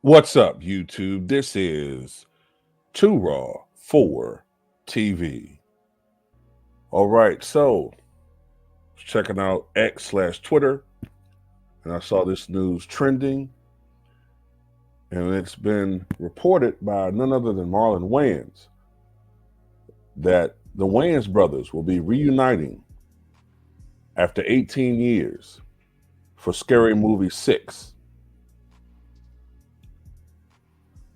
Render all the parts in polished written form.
What's up, YouTube? This is Too Raw for TV. All right, so checking out X/Twitter, and I saw this news trending, and it's been reported by none other than Marlon Wayans that the Wayans brothers will be reuniting after 18 years for Scary Movie 6.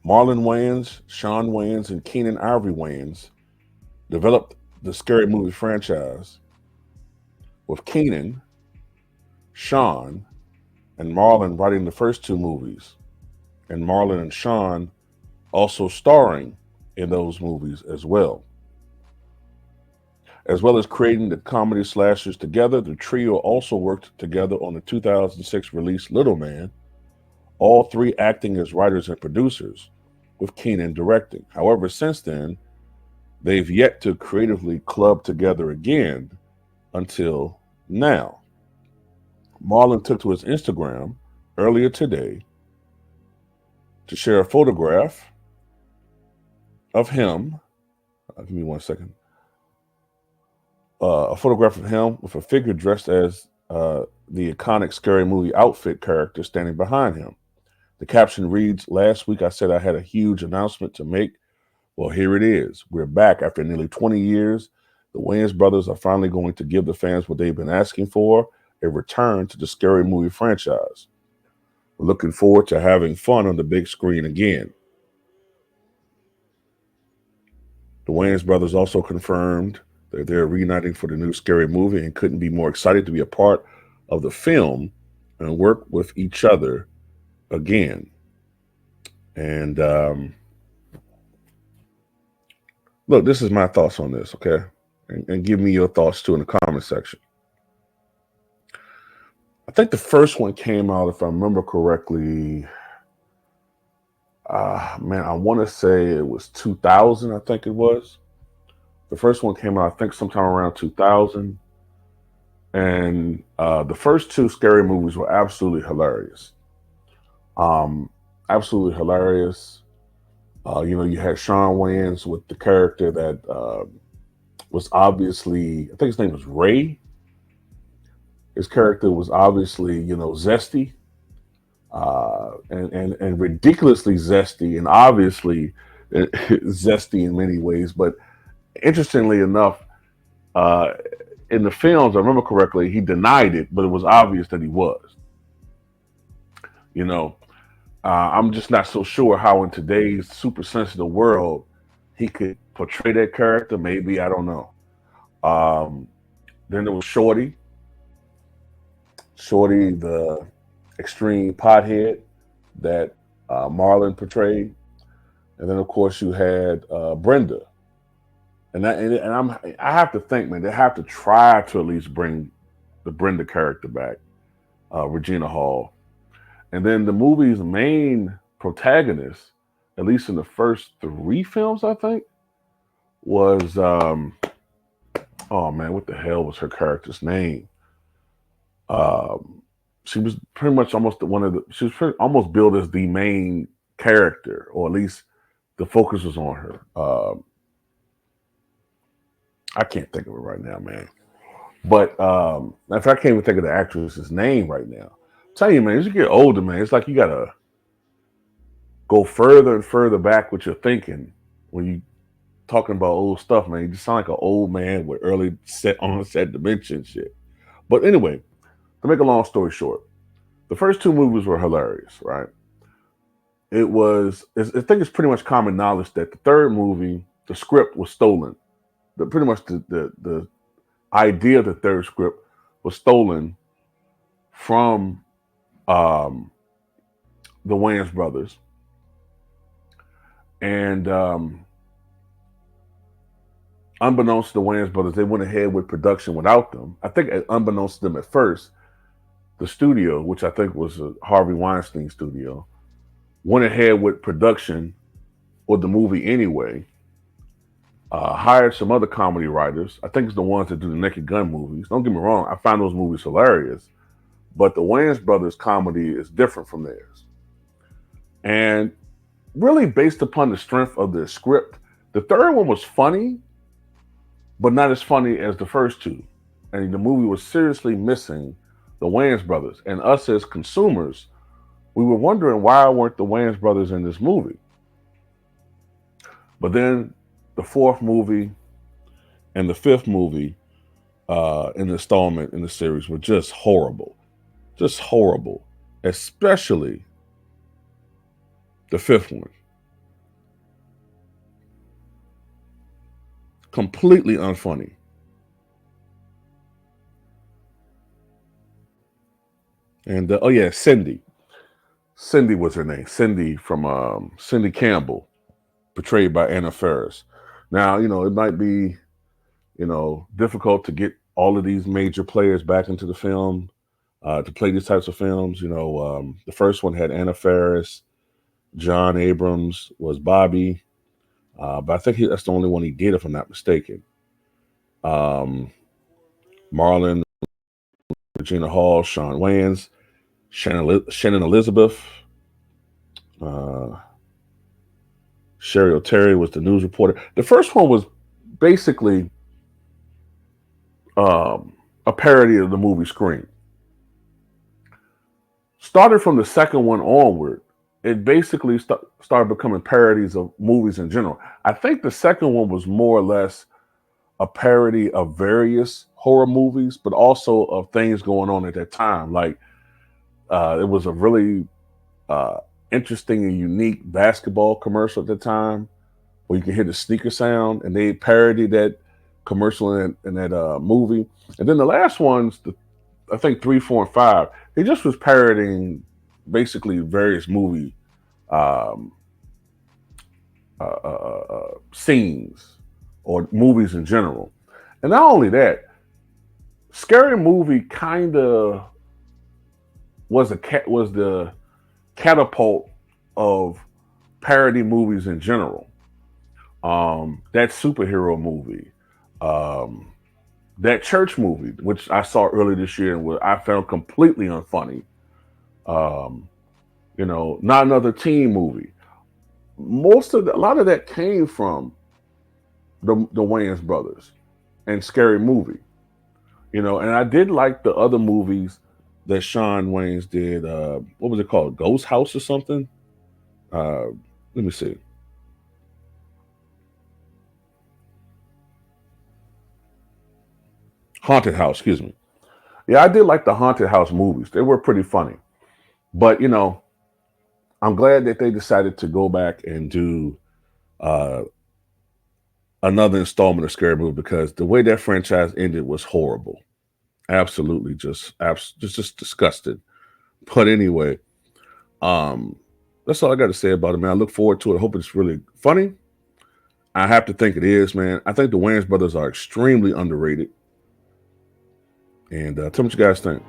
Marlon Wayans, Sean Wayans, and Keenan Ivory Wayans developed the Scary Movie franchise, with Keenan, Sean, and Marlon writing the first two movies, and Marlon and Sean also starring in those movies as well. As well as creating the comedy slashers together, the trio also worked together on the 2006 release Little Man, all three acting as writers and producers, with Keenan directing. However, since then, they've yet to creatively club together again until now. Marlon took to his Instagram earlier today to share a photograph of him. Give me 1 second. A photograph of him with a figure dressed as the iconic Scary Movie outfit character standing behind him. The caption reads, "Last week I said I had a huge announcement to make. Well, here it is. We're back after nearly 20 years. The Wayans brothers are finally going to give the fans what they've been asking for, a return to the Scary Movie franchise. We're looking forward to having fun on the big screen again." The Wayans brothers also confirmed that they're reuniting for the new Scary Movie and couldn't be more excited to be a part of the film and work with each other again. And look, this is my thoughts on this, okay? And give me your thoughts too in the comment section. I think the first one came out, if I remember correctly, I want to say it was 2000, I think it was. The first one came out, I think, sometime around 2000. And the first two Scary Movies were absolutely hilarious. Absolutely hilarious. You had Sean Wayans with the character that was obviously, I think his name was Ray. His character was obviously, zesty, and ridiculously zesty, and obviously zesty in many ways. But interestingly enough, in the films, I remember correctly, he denied it, but it was obvious that he was. I'm just not so sure how in today's super sensitive world he could portray that character. Maybe, I don't know. Then there was Shorty, the extreme pothead that Marlon portrayed, and then of course you had Brenda, and I have to think, man, they have to try to at least bring the Brenda character back, Regina Hall. And then the movie's main protagonist, at least in the first three films, I think, was oh man, what the hell was her character's name? She was pretty much almost almost billed as the main character, or at least the focus was on her. I can't think of it right now, man. But in fact, I can't even think of the actress's name right now. Tell you, man, as you get older, man, it's like you gotta go further and further back with your thinking when you talking about old stuff, man. You just sound like an old man with early onset dementia and shit. But anyway, to make a long story short, the first two movies were hilarious, right? I think it's pretty much common knowledge that the third movie, the script was stolen. Pretty much the idea of the third script was stolen from the Wayans brothers, and unbeknownst to the Wayans brothers, they went ahead with production without them. I think, unbeknownst to them at first, the studio, which I think was a Harvey Weinstein studio, went ahead with production with the movie anyway. Hired some other comedy writers. I think it's the ones that do the Naked Gun movies. Don't get me wrong, I find those movies hilarious. But the Wayans brothers' comedy is different from theirs. And really based upon the strength of the script, the third one was funny, but not as funny as the first two. And the movie was seriously missing the Wayans brothers. And us as consumers, we were wondering why weren't the Wayans brothers in this movie? But then the fourth movie and the fifth movie in the installment in the series were just horrible, especially the fifth one. Completely unfunny. And oh yeah, Cindy. Cindy was her name. Cindy from Cindy Campbell, portrayed by Anna Faris. Now, it might be, difficult to get all of these major players back into the film to play these types of films. The first one had Anna Faris, John Abrams was Bobby, but I think that's the only one he did, if I'm not mistaken. Um, Marlon, Regina Hall, Sean Wayans, Shannon Elizabeth, uh, Sherry O'Terry was the news reporter. The first one was basically a parody of the movie Scream. Started from the second one onward, it basically started becoming parodies of movies in general. I think the second one was more or less a parody of various horror movies, but also of things going on at that time. Like it was a really uh, interesting and unique basketball commercial at the time where you can hear the sneaker sound, and they parodied that commercial in that movie. And then the last ones, I think 3, 4, and 5, he just was parodying basically various movie um, scenes or movies in general. And not only that, Scary Movie kind of was the catapult of parody movies in general. That superhero movie, um, that church movie, which I saw earlier this year and I found completely unfunny. Um, Not Another Teen movie. A lot of that came from the Wayans brothers and Scary Movie. And I did like the other movies that Sean Wayans did. What was it called? Ghost House or something? Uh, Let me see. Haunted House, excuse me. Yeah, I did like the Haunted House movies. They were pretty funny. But, I'm glad that they decided to go back and do uh, another installment of Scary Movie, because the way that franchise ended was horrible. Absolutely just disgusted. But anyway, um, that's all I got to say about it, man. I look forward to it. I hope it's really funny. I have to think it is, man. I think the Wayans brothers are extremely underrated. And tell me what you guys think.